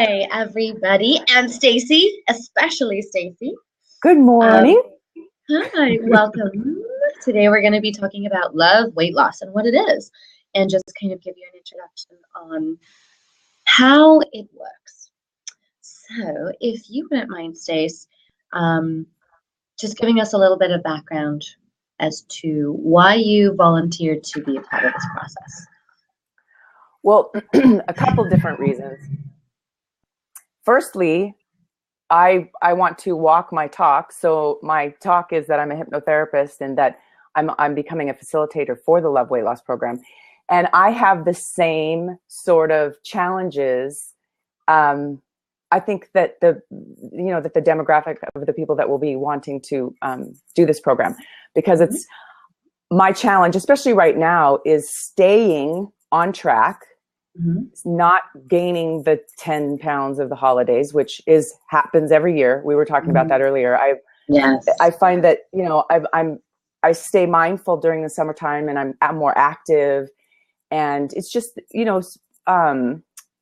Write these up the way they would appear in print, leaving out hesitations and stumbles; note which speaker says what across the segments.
Speaker 1: Hi, everybody, and Stacey, especially Stacey.
Speaker 2: Good morning.
Speaker 1: Hi, welcome. Today we're going to be talking about love, weight loss, and what it is, and just kind of give you an introduction on how it works. So, if you wouldn't mind, Stace, just giving us a little bit of background as to why you volunteered to be a part of this process.
Speaker 2: Well, a couple different reasons. Firstly, I want to walk my talk. So my talk is that I'm a hypnotherapist and that I'm becoming a facilitator for the L.O.V.E weight loss program. And I have the same sort of challenges. I think that the demographic of the people that will be wanting to do this program, because it's my challenge, especially right now, is staying on track. Not gaining the 10 pounds of the holidays, which happens every year. We were talking about that earlier. I find that, I stay mindful during the summertime and I'm more active, and it's just,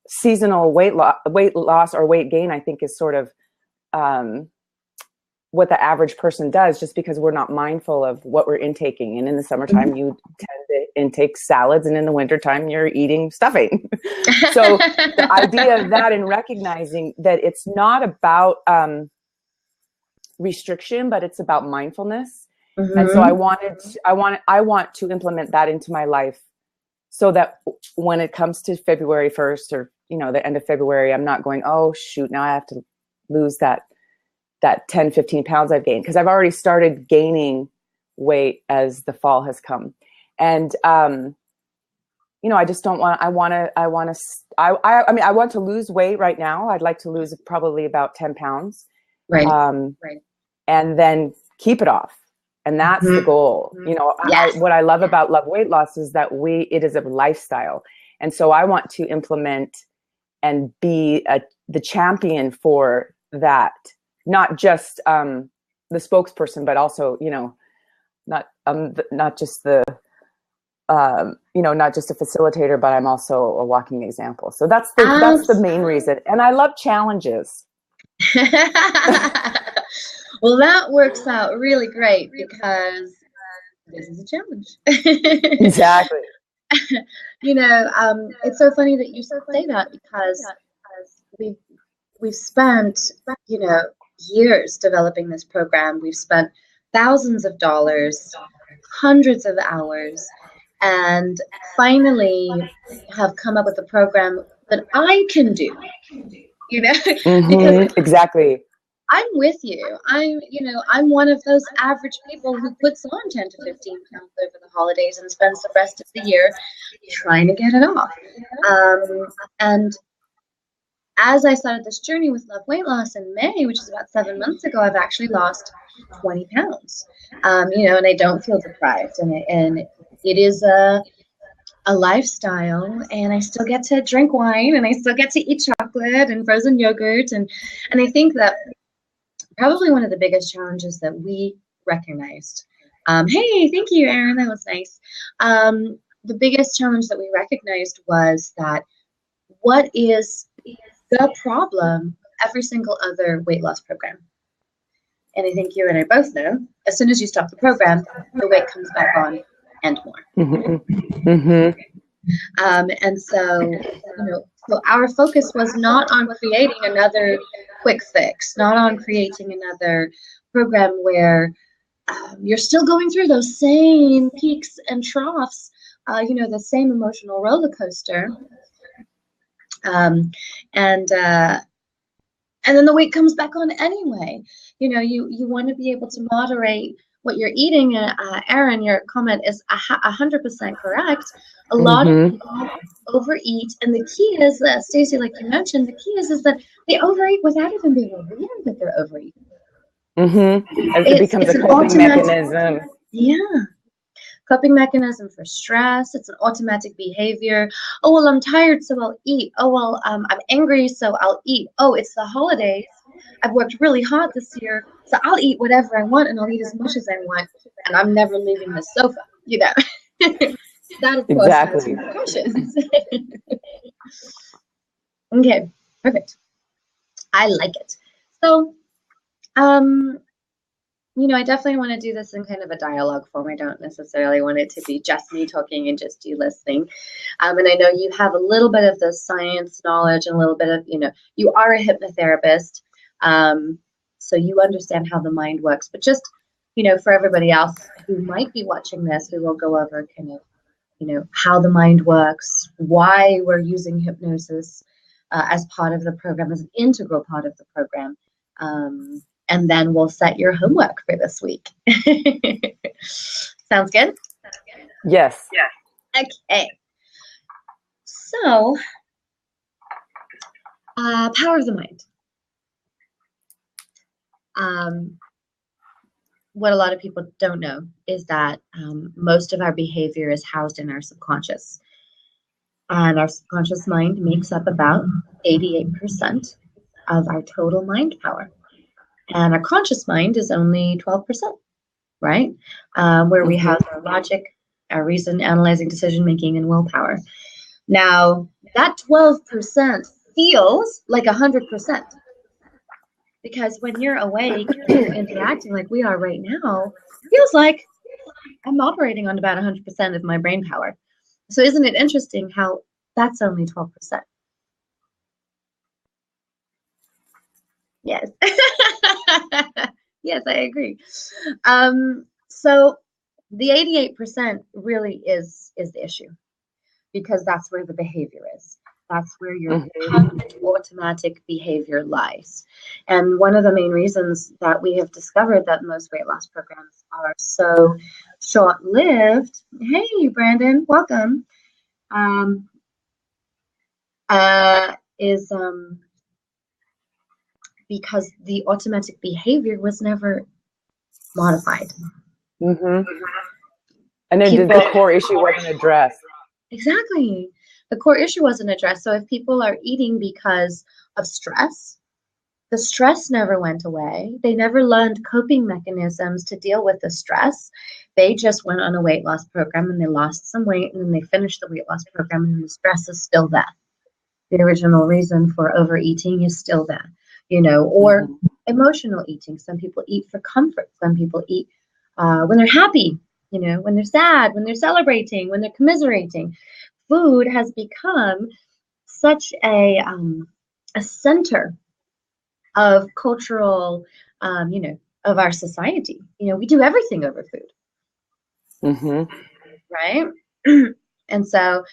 Speaker 2: seasonal weight loss or weight gain, I think, is sort of what the average person does, just because we're not mindful of what we're intaking. And in the summertime, you tend to intake salads, and in the wintertime, you're eating stuffing. So the idea of that, and recognizing that it's not about restriction, but it's about mindfulness. And so I want to implement that into my life, so that when it comes to February 1st or, the end of February, I'm not going, oh shoot, now I have to lose that 10, 15 pounds I've gained, because I've already started gaining weight as the fall has come. And, I just don't want, I want to lose weight right now. I'd like to lose probably about 10 pounds.
Speaker 1: Right.
Speaker 2: And then keep it off. And that's the goal.
Speaker 1: Yes.
Speaker 2: What I love about L.O.V.E weight loss is that it is a lifestyle. And so I want to implement and be the champion for that. Not just the spokesperson, but also, not just the, not just a facilitator, but I'm also a walking example. So that's the main reason. And I love challenges.
Speaker 1: Well, that works out really great, because this is a challenge.
Speaker 2: Exactly.
Speaker 1: It's so funny that you say that, because we've spent, years developing this program. We've spent thousands of dollars, hundreds of hours, and finally have come up with a program that I can do, because
Speaker 2: exactly.
Speaker 1: I'm with you. I'm one of those average people who puts on 10 to 15 pounds over the holidays and spends the rest of the year trying to get it off. And as I started this journey with L.O.V.E weight loss in May, which is about 7 months ago, I've actually lost 20 pounds. And I don't feel deprived, and it is a lifestyle, and I still get to drink wine, and I still get to eat chocolate and frozen yogurt, and I think that probably one of the biggest challenges that we recognized. Hey, thank you, Erin. That was nice. The biggest challenge that we recognized was that what is the problem every single other weight loss program. And I think you and I both know, as soon as you stop the program, the weight comes back on and more. And so, so our focus was not on creating another quick fix, not on creating another program where you're still going through those same peaks and troughs, the same emotional roller coaster. And then the weight comes back on anyway. You want to be able to moderate what you're eating. Erin, your comment is 100% correct. A lot of people overeat, and the key is, Stacey, like you mentioned, the key is that they overeat without even being aware that they're overeating.
Speaker 2: It becomes a coping mechanism.
Speaker 1: Yeah. Coping mechanism for stress. It's an automatic behavior. Oh, well, I'm tired, so I'll eat. Oh, well, I'm angry, so I'll eat. Oh, it's the holidays. I've worked really hard this year, so I'll eat whatever I want, and I'll eat as much as I want, and I'm never leaving the sofa, That, of course, has repercussions. Okay, perfect. I like it. So, um, I definitely want to do this in kind of a dialogue form. I don't necessarily want it to be just me talking and just you listening. And I know you have a little bit of the science knowledge and a little bit of, you are a hypnotherapist. So you understand how the mind works. But just, for everybody else who might be watching this, we will go over kind of, how the mind works, why we're using hypnosis as part of the program, as an integral part of the program. And then we'll set your homework for this week. Sounds good?
Speaker 2: Yes.
Speaker 1: Okay. So, power of the mind. What a lot of people don't know is that most of our behavior is housed in our subconscious. And our subconscious mind makes up about 88% of our total mind power. And our conscious mind is only 12%, right? Where we have our logic, our reason, analyzing, decision-making, and willpower. Now, that 12% feels like 100%. Because when you're awake and you're interacting like we are right now, it feels like I'm operating on about 100% of my brain power. So isn't it interesting how that's only 12%? Yes. Yes, I agree. So the 88% really is the issue, because that's where the behavior is. That's where your automatic behavior lies. And one of the main reasons that we have discovered that most weight loss programs are so short-lived. Hey, Brandon, welcome. Is because the automatic behavior was never modified.
Speaker 2: And then the core issue wasn't addressed.
Speaker 1: Exactly. The core issue wasn't addressed. So if people are eating because of stress, the stress never went away. They never learned coping mechanisms to deal with the stress. They just went on a weight loss program and they lost some weight, and then they finished the weight loss program and the stress is still there. The original reason for overeating is still there, or emotional eating. Some people eat for comfort. Some people eat when they're happy, when they're sad, when they're celebrating, when they're commiserating. Food has become such a center of cultural, of our society. We do everything over food. Right? And so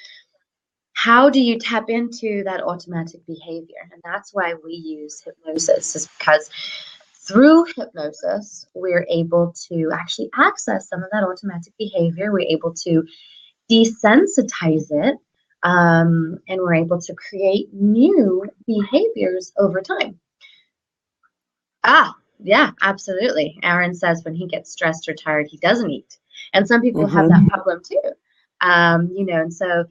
Speaker 1: how do you tap into that automatic behavior? And that's why we use hypnosis, is because through hypnosis, we're able to actually access some of that automatic behavior. We're able to desensitize it, and we're able to create new behaviors over time. Yeah, absolutely. Aaron says when he gets stressed or tired, he doesn't eat. And some people have that problem too. And so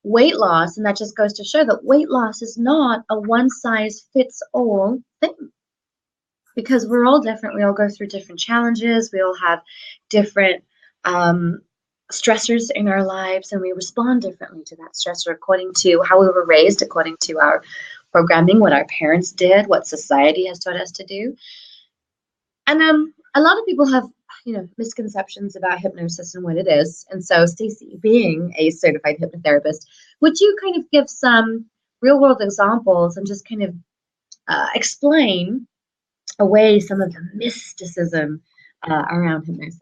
Speaker 1: weight loss, and that just goes to show that weight loss is not a one-size-fits-all thing, because we're all different. We all go through different challenges. We all have different stressors in our lives, and we respond differently to that stressor according to how we were raised, according to our programming, what our parents did, what society has taught us to do. And a lot of people have misconceptions about hypnosis and what it is. And so, Stacey, being a certified hypnotherapist, would you kind of give some real world examples and just kind of explain away some of the mysticism around hypnosis?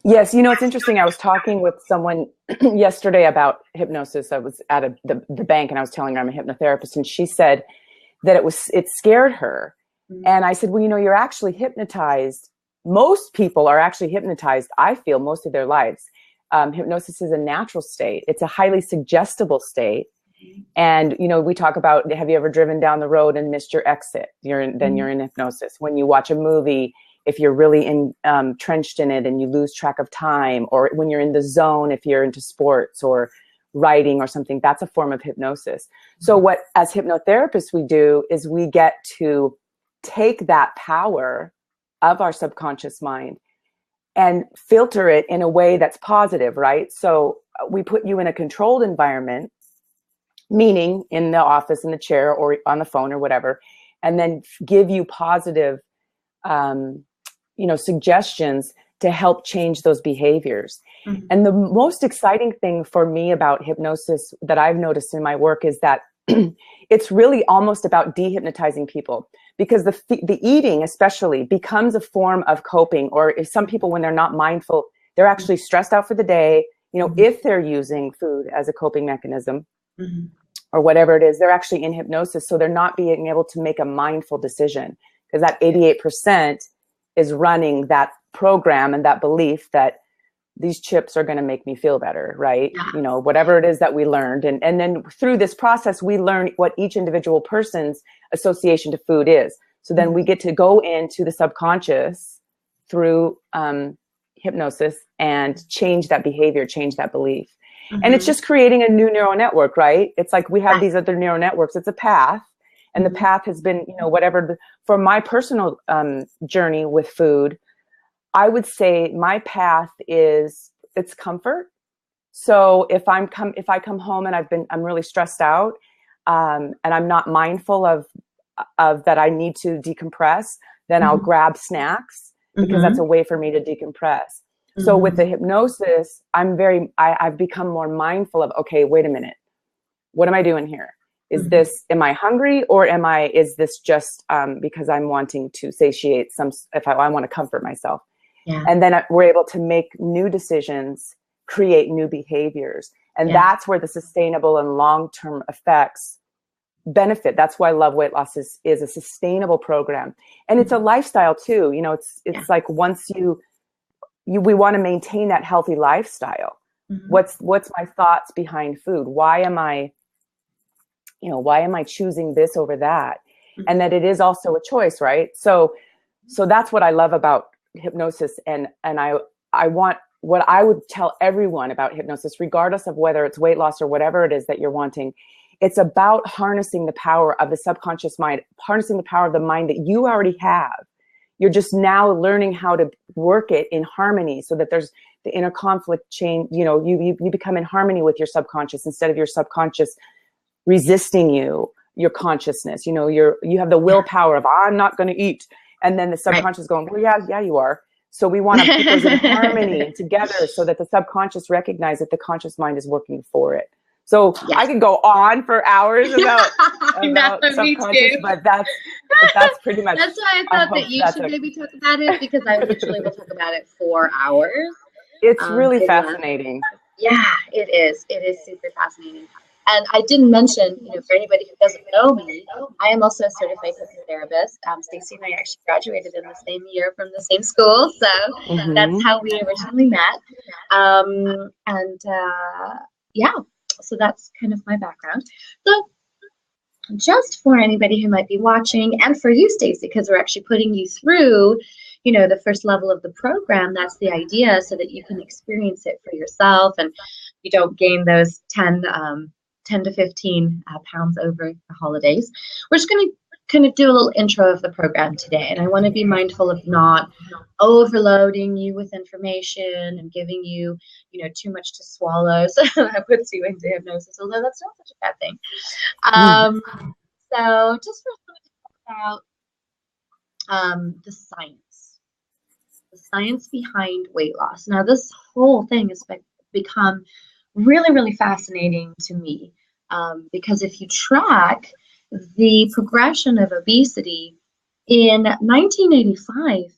Speaker 2: Yes, it's interesting. I was talking with someone yesterday about hypnosis. I was at the bank and I was telling her I'm a hypnotherapist, and she said that it scared her. And I said, well, you're actually hypnotized. Most people are actually hypnotized, I feel, most of their lives. Hypnosis is a natural state. It's a highly suggestible state. And, we talk about, have you ever driven down the road and missed your exit? Then you're in hypnosis. When you watch a movie, if you're really entrenched in it and you lose track of time, or when you're in the zone, if you're into sports or writing or something, that's a form of hypnosis. So what, as hypnotherapists, we do is we get to take that power of our subconscious mind and filter it in a way that's positive, right? So we put you in a controlled environment meaning in the office, in the chair, or on the phone or whatever, and then give you positive, suggestions to help change those behaviors. Mm-hmm. And the most exciting thing for me about hypnosis that I've noticed in my work is that it's really almost about dehypnotizing people, because the eating especially becomes a form of coping. Or if some people, when they're not mindful, they're actually stressed out for the day, mm-hmm. if they're using food as a coping mechanism, mm-hmm. or whatever it is, they're actually in hypnosis. So they're not being able to make a mindful decision, because that 88% is running that program and that belief that these chips are going to make me feel better, right? Yeah. Whatever it is that we learned. And then through this process, we learn what each individual person's association to food is. So then we get to go into the subconscious through hypnosis and change that behavior, change that belief. Mm-hmm. And it's just creating a new neural network, right? It's like we have these other neural networks. It's a path. And the path has been, for my personal journey with food, I would say my path is, it's comfort. So if I come home and I'm really stressed out, and I'm not mindful of that I need to decompress, then I'll grab snacks, because that's a way for me to decompress. So with the hypnosis, I've become more mindful of, okay, wait a minute, what am I doing here? Am I hungry, or is this just because I'm wanting to satiate if I want to comfort myself? Yeah. And then we're able to make new decisions, create new behaviors. And that's where the sustainable and long-term effects benefit. That's why Love Weight Loss is a sustainable program. And it's a lifestyle too. It's like once we want to maintain that healthy lifestyle. Mm-hmm. What's my thoughts behind food? Why am I choosing this over that? Mm-hmm. And that it is also a choice, right? So that's what I love about hypnosis. And I want, what I would tell everyone about hypnosis, regardless of whether it's weight loss or whatever it is that you're wanting, it's about harnessing the power of the subconscious mind, harnessing the power of the mind that you already have. You're just now learning how to work it in harmony, so that there's the inner conflict chain. You become in harmony with your subconscious, instead of your subconscious resisting your consciousness. You have the willpower of, I'm not going to eat. And then the subconscious going, well, yeah, you are. So we want to put those in harmony together, so that the subconscious recognizes that the conscious mind is working for it. So I could go on for hours about subconscious, but that's pretty much.
Speaker 1: That's why I thought that you should maybe talk about it, because I literally will talk about it for hours.
Speaker 2: It's really fascinating.
Speaker 1: Yeah, it is. It is super fascinating. And I didn't mention, for anybody who doesn't know me, I am also a certified hypnotherapist. Stacey and I actually graduated in the same year from the same school, so that's how we originally met. So that's kind of my background. So just for anybody who might be watching, and for you, Stacey, because we're actually putting you through, the first level of the program, that's the idea, so that you can experience it for yourself and you don't gain those 10 to 15 pounds over the holidays. We're just going to kind of do a little intro of the program today. And I want to be mindful of not overloading you with information and giving you, too much to swallow. So that puts you into hypnosis, although that's not such a bad thing. So just for a talk about the science behind weight loss. Now, this whole thing has become really, really fascinating to me, because if you track the progression of obesity in 1985,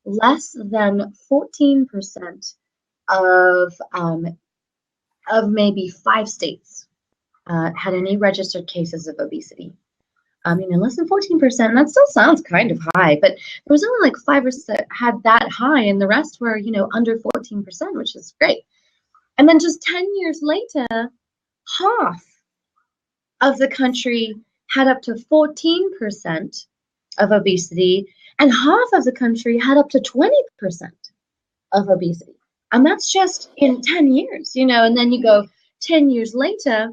Speaker 1: less than 14% of maybe 5 states had any registered cases of obesity. And less than 14%, that still sounds kind of high, but there was only like 5 or 6 had that high, and the rest were, under 14%, which is great. And then just 10 years later, half of the country had up to 14% of obesity, and half of the country had up to 20% of obesity. And that's just in 10 years, and then you go 10 years later,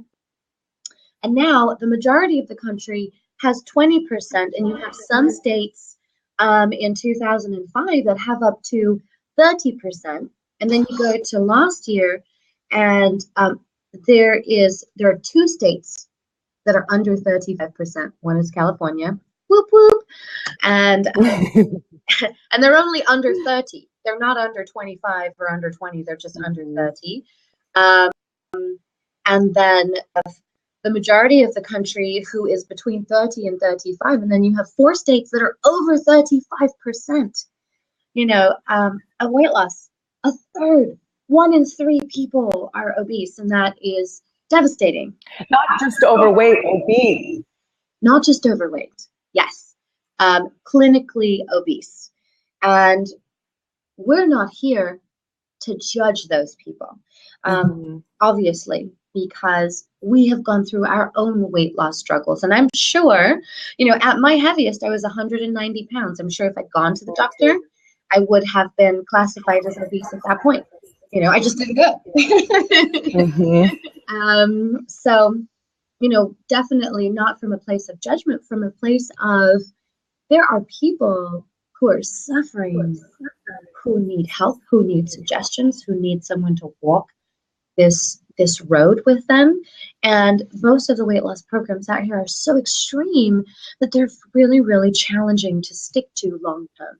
Speaker 1: and now the majority of the country has 20%, and you have some states in 2005 that have up to 30%. And then you go to last year, and there are 2 states that are under 35%. One is California, whoop whoop, and and they're only under 30. They're not under 25 or under 20. They're just under 30. And then the majority of the country who is between 30 and 35, and then you have 4 states that are over 35%. A weight loss, a third, 1 in 3 people are obese, and that is devastating.
Speaker 2: Not just overweight, obese.
Speaker 1: Not just overweight, yes, clinically obese. And we're not here to judge those people, obviously, because we have gone through our own weight loss struggles. And I'm sure, at my heaviest, I was 190 pounds. I'm sure if I'd gone to the doctor, I would have been classified as obese at that point. I just didn't go. So, definitely not from a place of judgment, from a place of there are people who are suffering, who need help, who need suggestions, who need someone to walk this road with them. And most of the weight loss programs out here are so extreme that they're really, really challenging to stick to long term.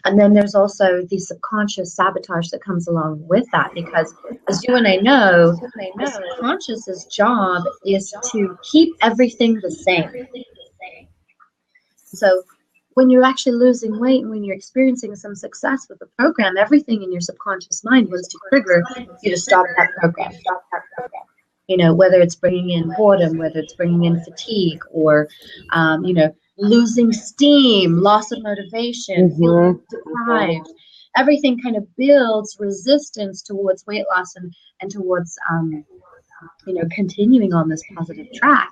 Speaker 1: And then there's also the subconscious sabotage that comes along with that, because as you and I know, the subconscious's job is to keep everything the same. So when you're actually losing weight and when you're experiencing some success with the program, everything in your subconscious mind wants to trigger you to stop that program. Whether it's bringing in boredom, whether it's bringing in fatigue, or, losing steam, loss of motivation, feeling deprived. Everything kind of builds resistance towards weight loss and towards, continuing on this positive track.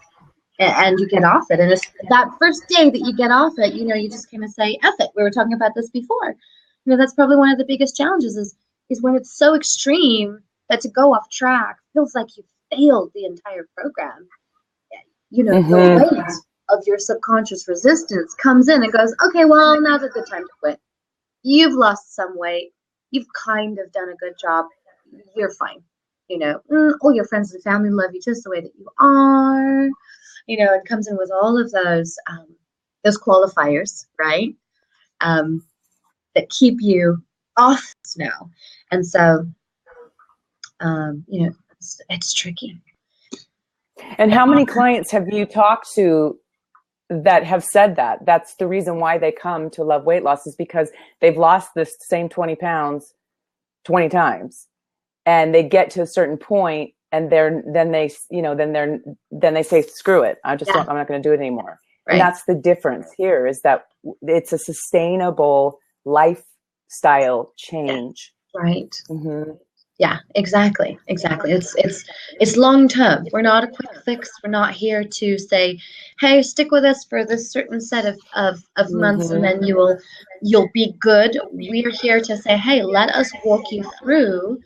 Speaker 1: And you get off it. And it's that first day that you get off it, you just kind of say, F it. We were talking about this before. That's probably one of the biggest challenges is when it's so extreme that to go off track feels like you failed the entire program. The weight of your subconscious resistance comes in and goes, okay, well, now's a good time to quit. You've lost some weight. You've kind of done a good job. You're fine. All your friends and family love you just the way that you are. It comes in with all of those qualifiers, right? That keep you off now. And so, it's tricky.
Speaker 2: And how many clients have you talked to that have said that? That's the reason why they come to Love Weight Loss, is because they've lost this same 20 pounds 20 times. And they get to a certain point, and then they say, screw it. I'm not going to do it anymore. Right. And that's the difference here, is that it's a sustainable lifestyle change.
Speaker 1: Yeah. Right. Mm-hmm. Yeah, exactly. It's long term. We're not a quick fix. We're not here to say, hey, stick with us for this certain set of months and then you'll be good. We're here to say, hey, let us walk you through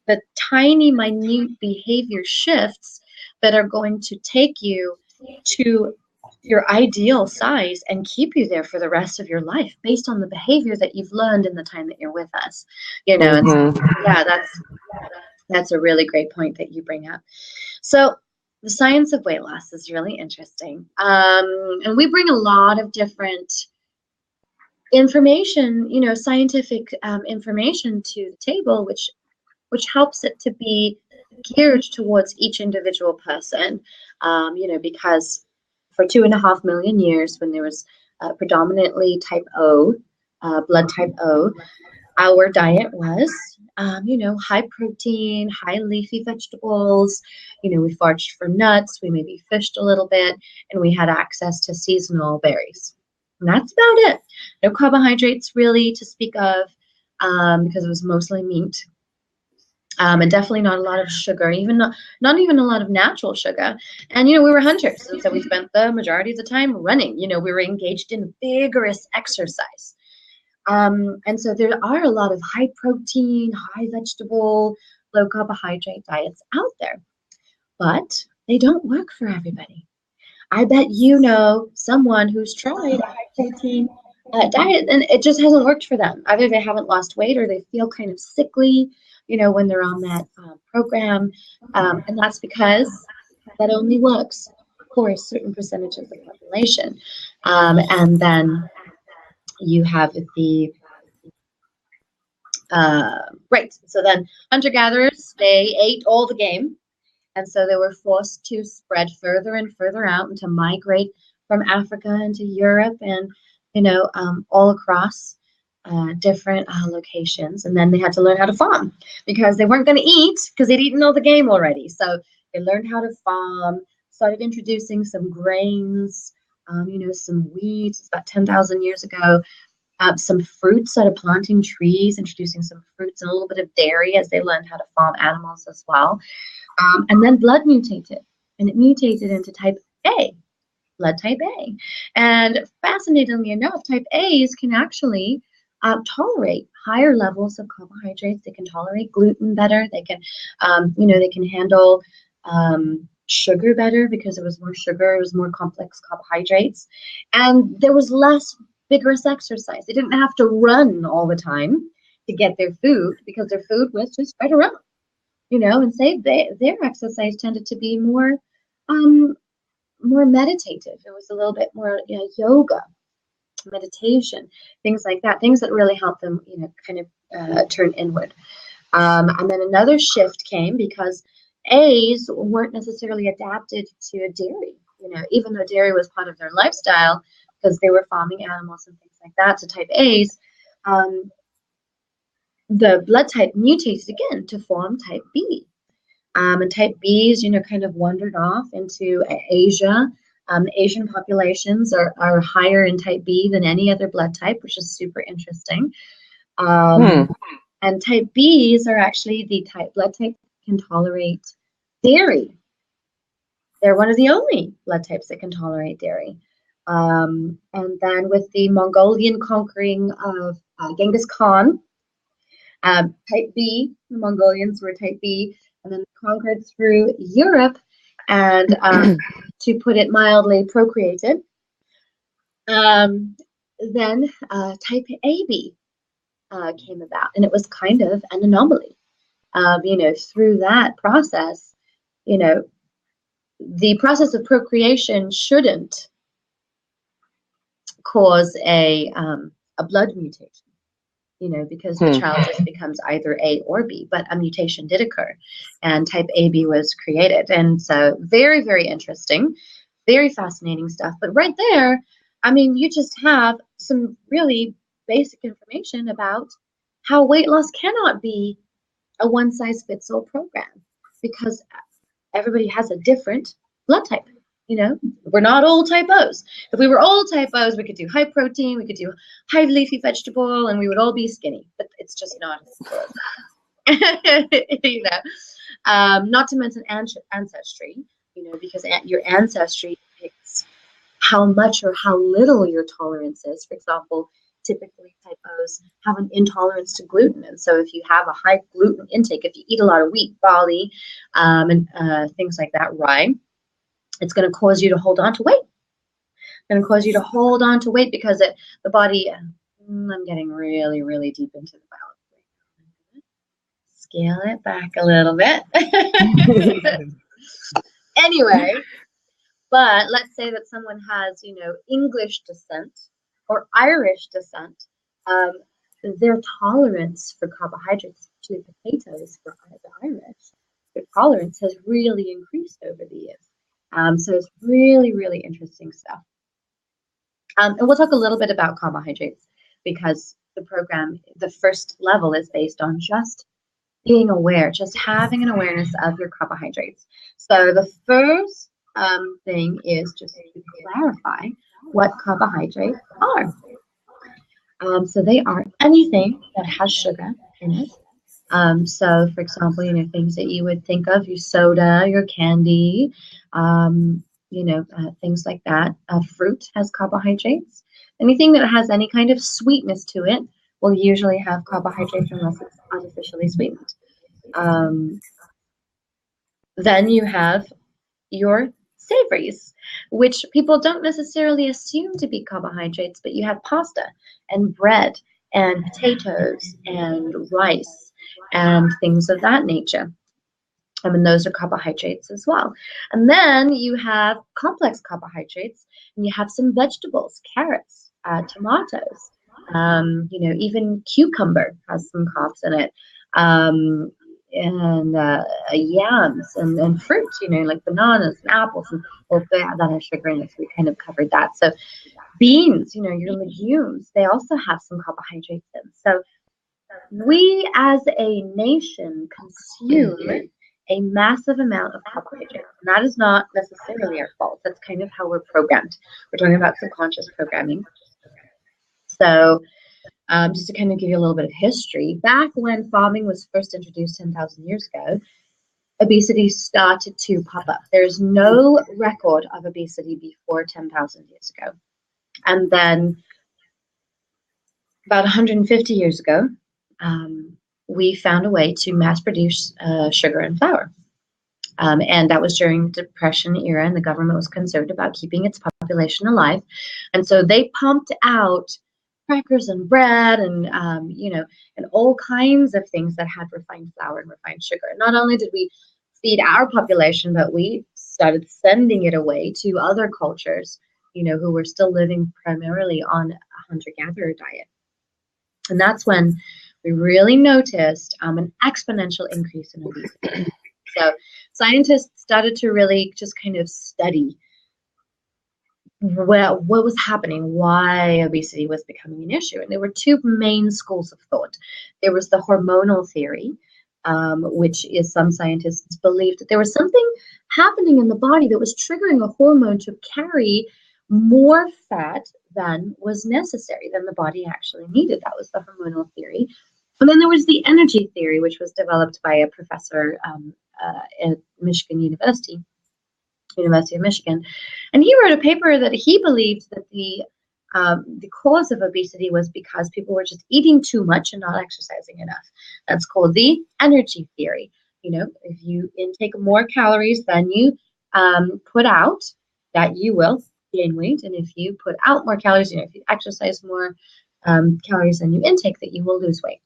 Speaker 1: the tiny, minute behavior shifts that are going to take you to your ideal size and keep you there for the rest of your life based on the behavior that you've learned in the time that you're with us. And so, yeah, that's a really great point that you bring up. So the science of weight loss is really interesting. And we bring a lot of different information, scientific information to the table, which helps it to be geared towards each individual person, because for 2.5 million years, when there was predominantly type O, blood type O, our diet was, high protein, high leafy vegetables. We foraged for nuts, we maybe fished a little bit, and we had access to seasonal berries. And that's about it. No carbohydrates really to speak of, because it was mostly meat. And definitely not a lot of sugar, not even a lot of natural sugar. And, we were hunters. And so we spent the majority of the time running. We were engaged in vigorous exercise. And so there are a lot of high protein, high vegetable, low carbohydrate diets out there. But they don't work for everybody. I bet someone who's tried a high protein diet and it just hasn't worked for them. Either they haven't lost weight or they feel kind of sickly, when they're on that program. And that's because that only works for a certain percentage of the population. And then you have the right. So then hunter-gatherers, they ate all the game. And so they were forced to spread further and further out and to migrate from Africa into Europe and, all across different locations. And then they had to learn how to farm because they weren't going to eat because they'd eaten all the game already. So they learned how to farm, started introducing some grains, some wheat. It's about 10,000 years ago. Some fruits, started planting trees, introducing some fruits and a little bit of dairy as they learned how to farm animals as well. And then blood mutated, and it mutated into type A, blood type A. And fascinatingly enough, type A's can actually tolerate higher levels of carbohydrates. They can tolerate gluten better. They can, they can handle sugar better because there was more sugar, it was more complex carbohydrates, and there was less vigorous exercise. They didn't have to run all the time to get their food because their food was just right around. And say their exercise tended to be more meditative. It was a little bit more yoga, meditation, things like that, things that really help them, kind of turn inward. And then another shift came because A's weren't necessarily adapted to dairy, even though dairy was part of their lifestyle because they were farming animals and things like that. So type A's, the blood type mutated again to form type B. And type B's, kind of wandered off into Asia. Asian populations are higher in type B than any other blood type, which is super interesting. And type B's are actually the blood type that can tolerate dairy. They're one of the only blood types that can tolerate dairy. And then with the Mongolian conquering of Genghis Khan, type B, the Mongolians were type B, and then conquered through Europe and, to put it mildly, procreated. Then type AB came about, and it was kind of an anomaly. Through that process, the process of procreation shouldn't cause a blood mutation. Because the child just becomes either A or B, but a mutation did occur, and type AB was created. And so very, very interesting, very fascinating stuff. But right there, you just have some really basic information about how weight loss cannot be a one-size-fits-all program because everybody has a different blood type. We're not all type O's. If we were all type O's, we could do high protein, we could do high leafy vegetable, and we would all be skinny. But it's just not as simple as that. Not to mention ancestry, because your ancestry picks how much or how little your tolerance is. For example, typically type O's have an intolerance to gluten. And so if you have a high gluten intake, if you eat a lot of wheat, barley, and things like that, rye, it's going to cause you to hold on to weight. It's going to cause you to hold on to weight because the body, I'm getting really, really deep into the biology. Scale it back a little bit. Anyway, but let's say that someone has, English descent or Irish descent. Their tolerance for carbohydrates, especially potatoes for the Irish, their tolerance has really increased over the years. So it's really, really interesting stuff. And we'll talk a little bit about carbohydrates because the program, the first level is based on just being aware, just having an awareness of your carbohydrates. So the first thing is just to clarify what carbohydrates are. So they are anything that has sugar in it. So, for example, things that you would think of, your soda, your candy, things like that. Fruit has carbohydrates. Anything that has any kind of sweetness to it will usually have carbohydrates unless it's artificially sweetened. Then you have your savories, which people don't necessarily assume to be carbohydrates, but you have pasta and bread and potatoes and rice and things of that nature. And those are carbohydrates as well. And then you have complex carbohydrates, and you have some vegetables, carrots, tomatoes, even cucumber has some carbs in it, and yams and fruits, like bananas and apples, and that has sugar in it, so we kind of covered that. So beans, your legumes, they also have some carbohydrates in. So we as a nation consume a massive amount of carbohydrates. And that is not necessarily our fault. That's kind of how we're programmed. We're talking about subconscious programming. So just to kind of give you a little bit of history, back when farming was first introduced 10,000 years ago, obesity started to pop up. There's no record of obesity before 10,000 years ago. And then about 150 years ago, we found a way to mass produce sugar and flour. And that was during the Depression era, and the government was concerned about keeping its population alive. And so they pumped out crackers and bread and, and all kinds of things that had refined flour and refined sugar. And not only did we feed our population, but we started sending it away to other cultures, who were still living primarily on a hunter-gatherer diet. And that's when we really noticed an exponential increase in obesity. So scientists started to really just kind of study what was happening, why obesity was becoming an issue. And there were two main schools of thought. There was the hormonal theory, which is some scientists believed that there was something happening in the body that was triggering a hormone to carry more fat than was necessary, than the body actually needed. That was the hormonal theory. And then there was the energy theory, which was developed by a professor at Michigan University of Michigan. And he wrote a paper that he believed that the cause of obesity was because people were just eating too much and not exercising enough. That's called the energy theory. If you intake more calories than you put out, that you will gain weight. And if you put out more calories, if you exercise more calories than you intake, that you will lose weight.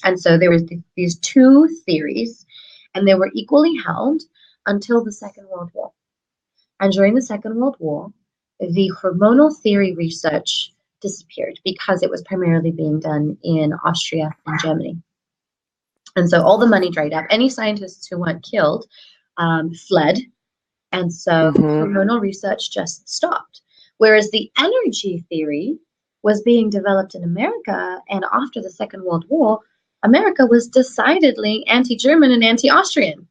Speaker 1: And so there was these two theories, and they were equally held until the Second World War. And during the Second World War, the hormonal theory research disappeared because it was primarily being done in Austria and Germany. And so all the money dried up. Any scientists who weren't killed fled. And so hormonal research just stopped. Whereas the energy theory was being developed in America, and after the Second World War, America was decidedly anti-German and anti-Austrian.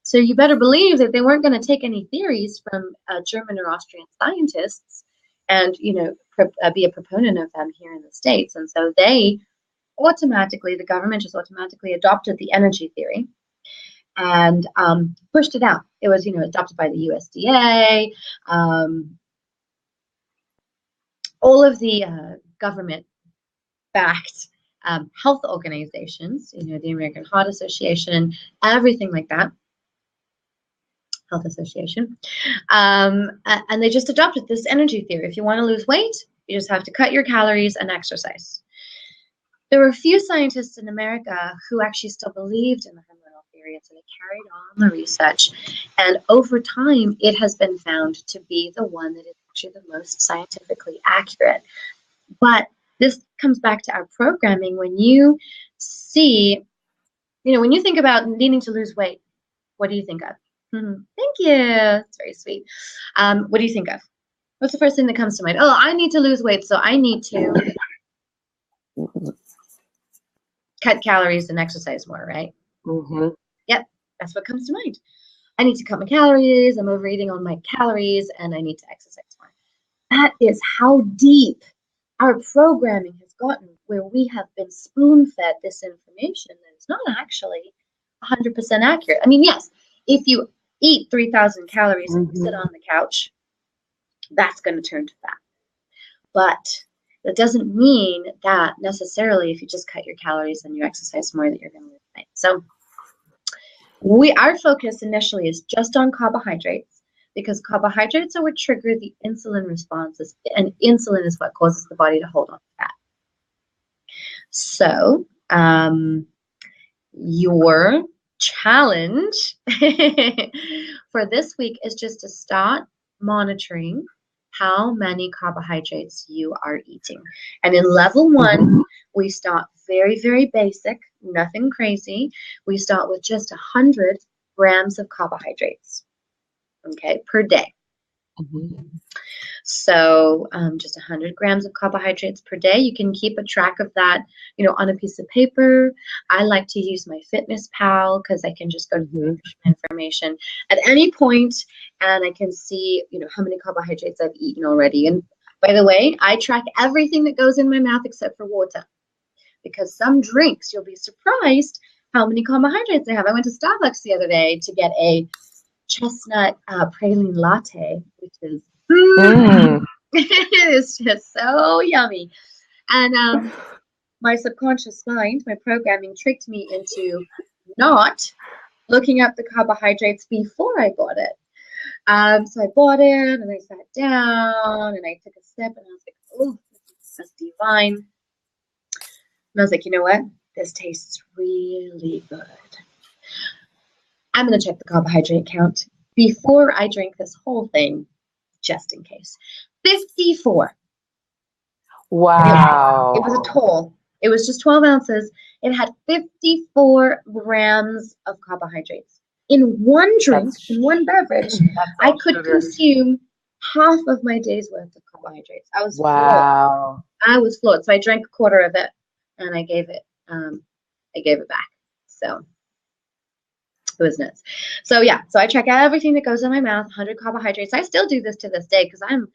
Speaker 1: So you better believe that they weren't going to take any theories from German or Austrian scientists and, be a proponent of them here in the States. And so the government just automatically adopted the energy theory and pushed it out. It was, adopted by the USDA, all of the government-backed health organizations, the American Heart Association, everything like that, Health Association, and they just adopted this energy theory. If you want to lose weight, you just have to cut your calories and exercise. There were a few scientists in America who actually still believed in the hormonal theory, and so they carried on the research, and over time, it has been found to be the one that is actually the most scientifically accurate. But this comes back to our programming. When you see, when you think about needing to lose weight, what do you think of? Thank you. That's very sweet. What do you think of? What's the first thing that comes to mind? Oh, I need to lose weight, so I need to cut calories and exercise more, right? Yep, that's what comes to mind. I need to cut my calories. I'm overeating on my calories, and I need to exercise more. That is how deep our programming has gotten, where we have been spoon-fed this information that is not actually 100% accurate. I mean, yes, if you eat 3,000 calories and sit on the couch, that's going to turn to fat. But that doesn't mean that necessarily if you just cut your calories and you exercise more that you're going to lose weight. So our focus initially is just on carbohydrates, because carbohydrates are what trigger the insulin responses, and insulin is what causes the body to hold on to fat. So your challenge for this week is just to start monitoring how many carbohydrates you are eating. And in level 1, we start very, very basic, nothing crazy. We start with just 100 grams of carbohydrates, okay, per day. So just 100 grams of carbohydrates per day. You can keep a track of that, on a piece of paper. I like to use my Fitness Pal because I can just go to the information at any point and I can see, how many carbohydrates I've eaten already. And by the way, I track everything that goes in my mouth except for water, because some drinks, you'll be surprised how many carbohydrates they have. I went to Starbucks the other day to get a chestnut praline latte, which is it is just so yummy. And my subconscious mind, my programming, tricked me into not looking up the carbohydrates before I bought it. So I bought it and I sat down and I took a sip and I was like, oh, this is divine. And I was like, you know what? This tastes really good. I'm going to check the carbohydrate count before I drink this whole thing, just in case. 54.
Speaker 2: Wow.
Speaker 1: It was a toll. It was just 12 ounces. It had 54 grams of carbohydrates. In one drink, in one beverage, I could consume half of my day's worth of carbohydrates. I was floored. I was floored. So I drank a quarter of it and I gave it back. So it was nuts. So yeah, so I check out everything that goes in my mouth, 100 carbohydrates. I still do this to this day because I'm,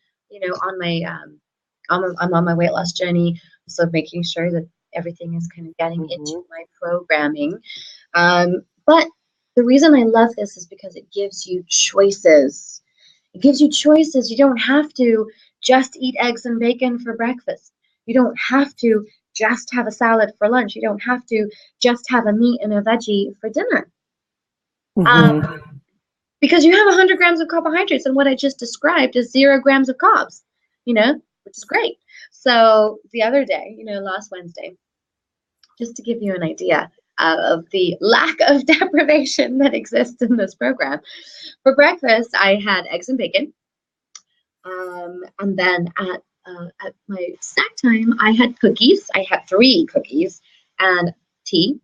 Speaker 1: on my I'm on my weight loss journey. So making sure that everything is kind of getting into my programming. But the reason I love this is because it gives you choices. It gives you choices. You don't have to just eat eggs and bacon for breakfast. You don't have to just have a salad for lunch. You don't have to just have a meat and a veggie for dinner. Because you have 100 grams of carbohydrates, and what I just described is 0 grams of carbs, which is great. So the other day, last Wednesday, just to give you an idea of the lack of deprivation that exists in this program, for breakfast, I had eggs and bacon. And then at my snack time, I had cookies. I had 3 cookies and tea.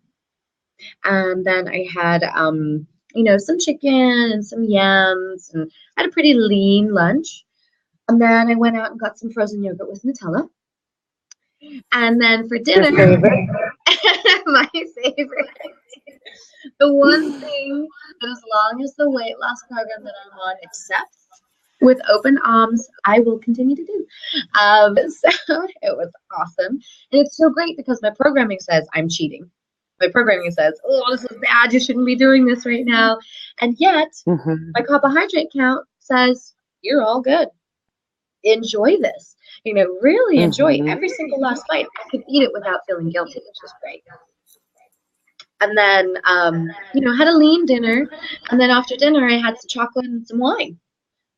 Speaker 1: And then I had, some chicken and some yams, and I had a pretty lean lunch. And then I went out and got some frozen yogurt with Nutella. And then for dinner, my favorite, the one thing that as long as the weight loss program that I'm on accepts with open arms, I will continue to do. So it was awesome. And it's so great because my programming says I'm cheating. My programming says, oh, this is bad. You shouldn't be doing this right now. And yet my carbohydrate count says, you're all good. Enjoy this. Really enjoy every single last bite. I could eat it without feeling guilty, which is great. And then, had a lean dinner. And then after dinner, I had some chocolate and some wine.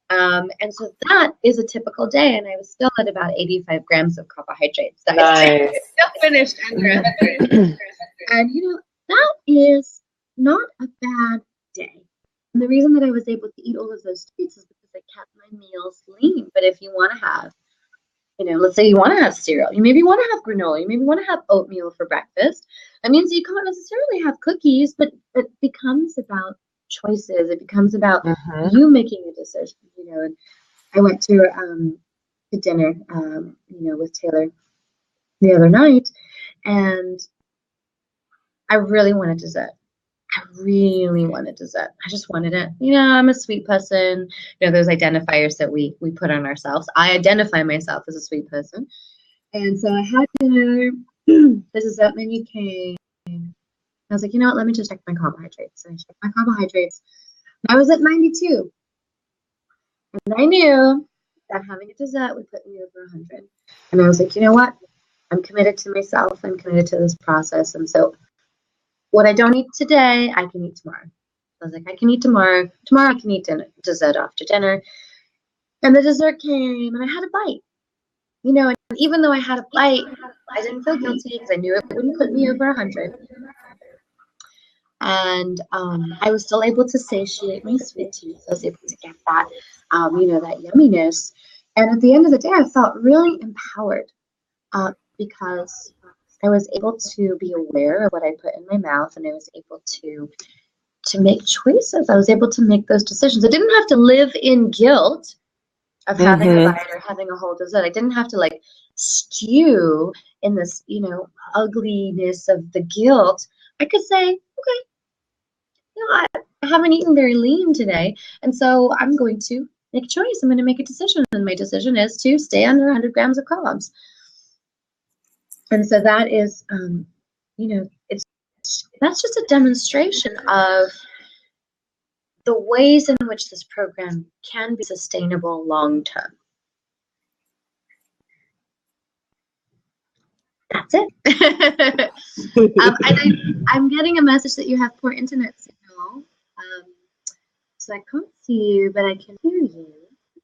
Speaker 1: And so that is a typical day. And I was still at about 85 grams of carbohydrates. That I still finished under 100. And, that is not a bad day. And the reason that I was able to eat all of those treats is because I kept my meals lean. But if you want to have, let's say you want to have cereal, you maybe want to have granola, you maybe want to have oatmeal for breakfast. That means you can't necessarily have cookies, but it becomes about choices. It becomes about you making a decision, And I went to dinner, with Taylor the other night, and I really wanted dessert. I just wanted it. I'm a sweet person. Those identifiers that we put on ourselves. I identify myself as a sweet person. And so I had dinner. The dessert menu came. I was like, what? Let me just check my carbohydrates. So I checked my carbohydrates. I was at 92. And I knew that having a dessert would put me over 100. And I was like, what? I'm committed to myself. I'm committed to this process. And so what I don't eat today, I can eat tomorrow. I was like, I can eat tomorrow. Tomorrow I can eat dessert after dinner. And the dessert came, and I had a bite. And even though I had a bite, I didn't feel guilty because I knew it wouldn't put me over 100. And I was still able to satiate my sweet tooth. I was able to get that, that yumminess. And at the end of the day, I felt really empowered because I was able to be aware of what I put in my mouth, and I was able to make choices. I was able to make those decisions. I didn't have to live in guilt of having a bite or having a whole dessert. I didn't have to like stew in this, ugliness of the guilt. I could say, okay, I haven't eaten very lean today, and so I'm going to make a choice. I'm going to make a decision, and my decision is to stay under 100 grams of carbs. And so that is, that's just a demonstration of the ways in which this program can be sustainable long term. That's it. I'm getting a message that you have poor internet signal. So I can't see you, but I can hear you.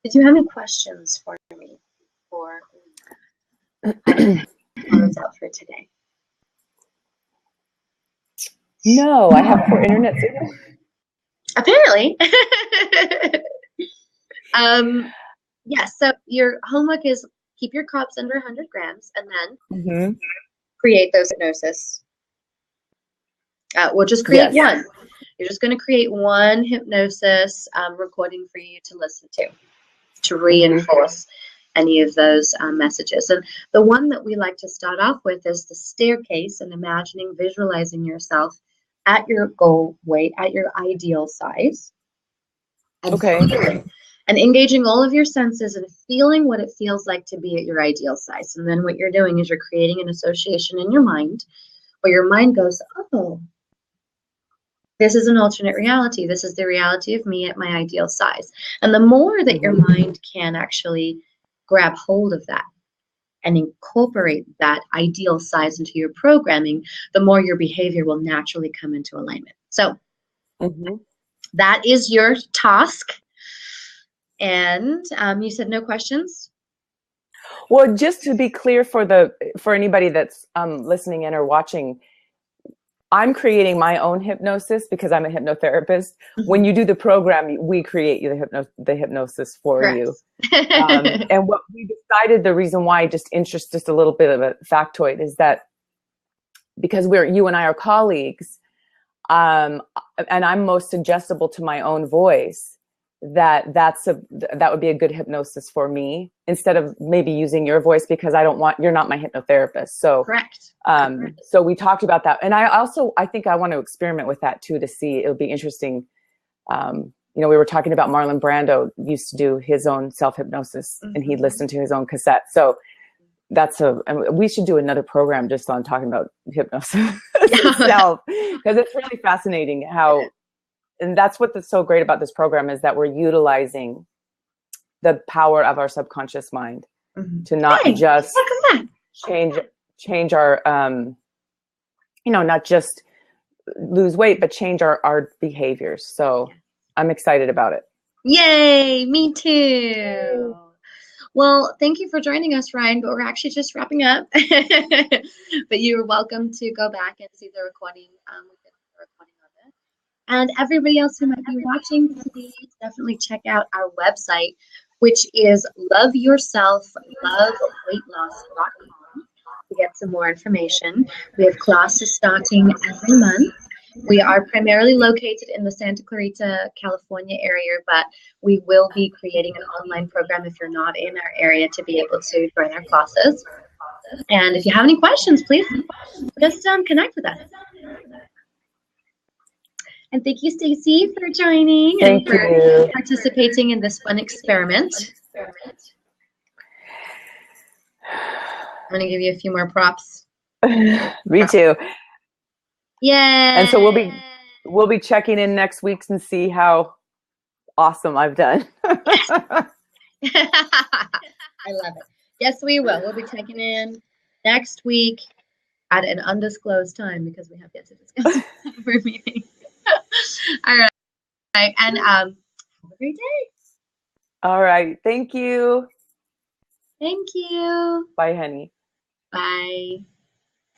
Speaker 1: Did you have any questions for me? Or close out for today?
Speaker 2: No, I have poor internet signal.
Speaker 1: Apparently. Yes, so your homework is keep your carbs under 100 grams and then create those hypnosis. We'll just create one. You're just going to create one hypnosis recording for you to listen to reinforce any of those messages. And the one that we like to start off with is the staircase, and visualizing yourself at your goal weight, at your ideal size. And feeling, and engaging all of your senses and feeling what it feels like to be at your ideal size. And then what you're doing is you're creating an association in your mind where your mind goes, oh, this is an alternate reality. This is the reality of me at my ideal size. And the more that your mind can actually grab hold of that and incorporate that ideal size into your programming, the more your behavior will naturally come into alignment. So that is your task. And you said no questions?
Speaker 2: Well, just to be clear for anybody that's listening in or watching, I'm creating my own hypnosis because I'm a hypnotherapist. When you do the program, we create the hypnosis for you. And what we decided, the reason why, just a little bit of a factoid, is that because you and I are colleagues, and I'm most suggestible to my own voice, that would be a good hypnosis for me, instead of maybe using your voice, because you're not my hypnotherapist. So
Speaker 1: correct.
Speaker 2: So we talked about that. And I think I want to experiment with that too, to see. It would be interesting. We were talking about Marlon Brando used to do his own self-hypnosis and he'd listen to his own cassette. So we should do another program just on talking about hypnosis itself, because it's really fascinating and that's what's so great about this program, is that we're utilizing the power of our subconscious mind to not just change our, not just lose weight, but change our behaviors. So I'm excited about it.
Speaker 1: Yay, me too. Well, thank you for joining us, Ryan, but we're actually just wrapping up. But you're welcome to go back and see the recording. And everybody else who might be watching, please definitely check out our website, which is loveyourselfloveweightloss.com, to get some more information. We have classes starting every month. We are primarily located in the Santa Clarita, California area, but we will be creating an online program if you're not in our area to be able to join our classes. And if you have any questions, please just connect with us. And thank you, Stacey, for joining and for participating in this fun experiment. I'm going to give you a few more props.
Speaker 2: Me too.
Speaker 1: Yeah.
Speaker 2: And so we'll be checking in next week and see how awesome I've done.
Speaker 1: I love it. Yes, we will. We'll be checking in next week at an undisclosed time, because we have yet to discuss our meeting. All right. And have a great day.
Speaker 2: All right. Thank you.
Speaker 1: Thank you.
Speaker 2: Bye, honey.
Speaker 1: Bye.